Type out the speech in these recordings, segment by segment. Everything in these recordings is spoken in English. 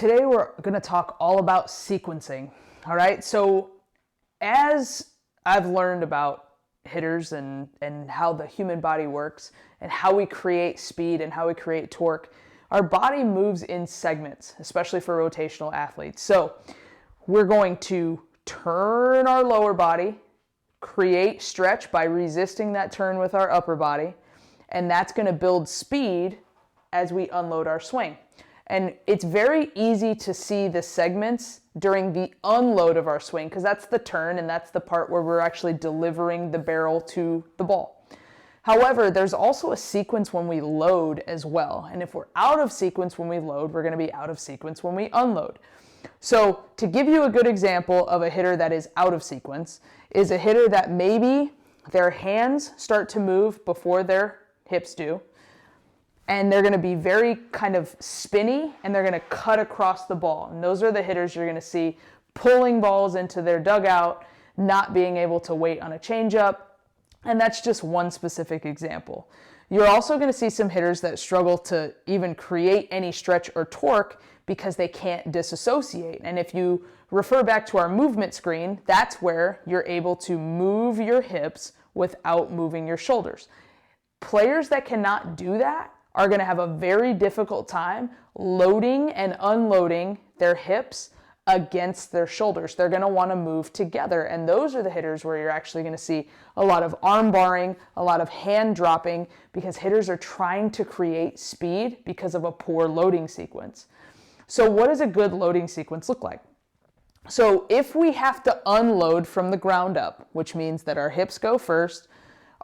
Today we're going to talk all about sequencing. All right. So as I've learned about hitters and how the human body works and how we create speed and how we create torque, our body moves in segments, especially for rotational athletes. So we're going to turn our lower body, create stretch by resisting that turn with our upper body, and that's going to build speed as we unload our swing. And it's very easy to see the segments during the unload of our swing because that's the turn and that's the part where we're actually delivering the barrel to the ball. However, there's also a sequence when we load as well. And if we're out of sequence when we load, we're going to be out of sequence when we unload. So to give you a good example of a hitter that is out of sequence is a hitter that maybe their hands start to move before their hips do. And they're going to be very kind of spinny and they're going to cut across the ball. And those are the hitters you're going to see pulling balls into their dugout, not being able to wait on a changeup. And that's just one specific example. You're also going to see some hitters that struggle to even create any stretch or torque because they can't disassociate. And if you refer back to our movement screen, that's where you're able to move your hips without moving your shoulders. Players that cannot do that are going to have a very difficult time loading and unloading their hips against their shoulders. They're going to want to move together. And those are the hitters where you're actually going to see a lot of arm barring, a lot of hand dropping, because hitters are trying to create speed because of a poor loading sequence. So what does a good loading sequence look like? So if we have to unload from the ground up, which means that our hips go first,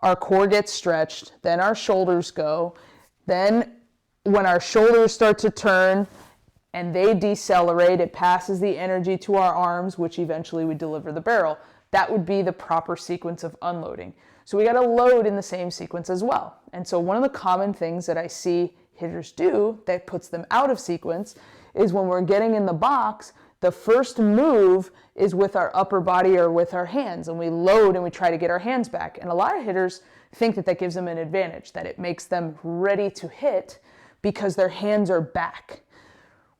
our core gets stretched, then our shoulders go, then when our shoulders start to turn and they decelerate, it passes the energy to our arms, which eventually would deliver the barrel. That would be the proper sequence of unloading. So we got to load in the same sequence as well. And so one of the common things that I see hitters do that puts them out of sequence is when we're getting in the box, the first move is with our upper body or with our hands, and we load and we try to get our hands back. And a lot of hitters think that that gives them an advantage, that it makes them ready to hit because their hands are back.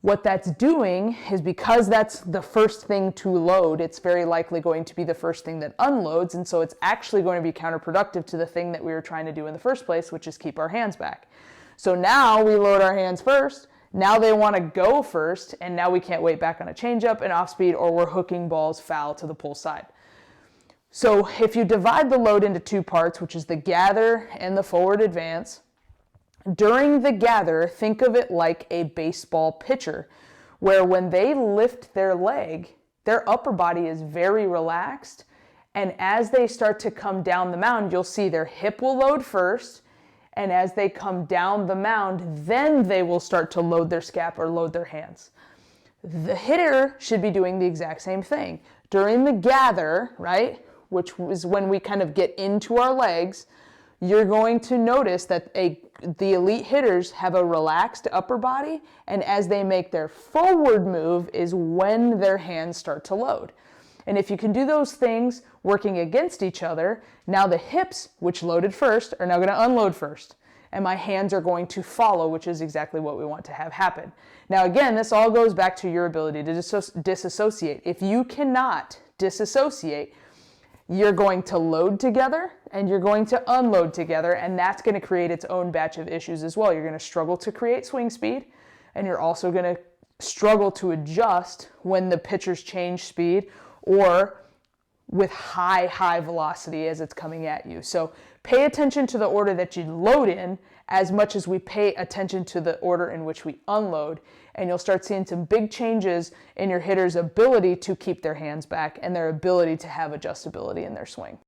What that's doing is because that's the first thing to load, it's very likely going to be the first thing that unloads, and so it's actually going to be counterproductive to the thing that we were trying to do in the first place, which is keep our hands back. So now we load our hands first, now they want to go first, and now we can't wait back on a changeup, an off speed, or we're hooking balls foul to the pull side. So if you divide the load into two parts, which is the gather and the forward advance, during the gather, think of it like a baseball pitcher, where when they lift their leg, their upper body is very relaxed, and as they start to come down the mound, you'll see their hip will load first, and as they come down the mound, then they will start to load their scap or load their hands. The hitter should be doing the exact same thing. During the gather, right, which is when we kind of get into our legs, you're going to notice that the elite hitters have a relaxed upper body, and as they make their forward move is when their hands start to load. And if you can do those things working against each other, now the hips, which loaded first, are now going to unload first. And my hands are going to follow, which is exactly what we want to have happen. Now again, this all goes back to your ability to disassociate. If you cannot disassociate, you're going to load together and you're going to unload together, and that's going to create its own batch of issues as well. You're going to struggle to create swing speed, and you're also going to struggle to adjust when the pitchers change speed or with high velocity as it's coming at you. So pay attention to the order that you load in as much as we pay attention to the order in which we unload, and you'll start seeing some big changes in your hitter's ability to keep their hands back and their ability to have adjustability in their swing.